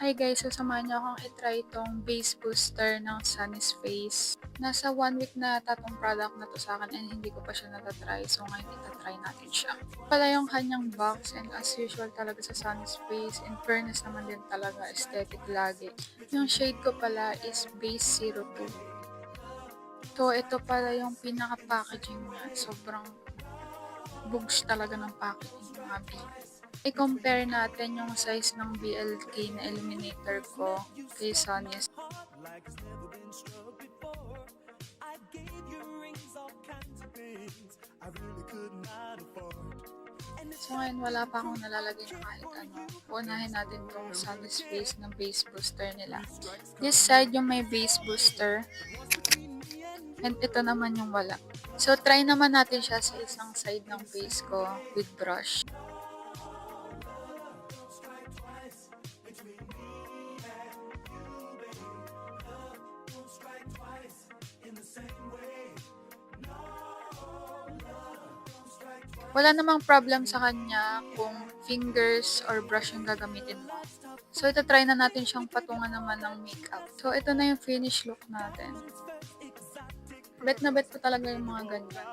Hi guys, so samahan niyo akong i-try itong base booster ng Sunny's Face. Nasa 1 week na tatong product na to sa akin and hindi ko pa siya natatry. So ngayon itatry natin siya. Pala yung kanyang box and as usual talaga sa Sunny's Face. In fairness naman din talaga, aesthetic lagi. Yung shade ko pala is base 02. So ito pala yung pinaka-packaging niya. Sobrang bugs talaga ng packaging mga B. I-compare natin yung size ng BLK na illuminator ko kay Sonys. So ngayon wala pa akong nalalagay na kahit ano. Unahin natin itong Sonys Face ng base booster nila. This side yung may base booster. And ito naman yung wala. So try naman natin siya sa isang side ng face ko with brush. Wala namang problem sa kanya kung fingers or brush yung gagamitin mo. So, ito try na natin siyang patungan naman ng makeup. So, ito na yung finish look natin. Bet na bet ko talaga yung mga ganyan.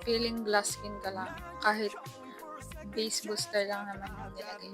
Feeling glass skin ka lang. Kahit base booster lang naman yung nilagay.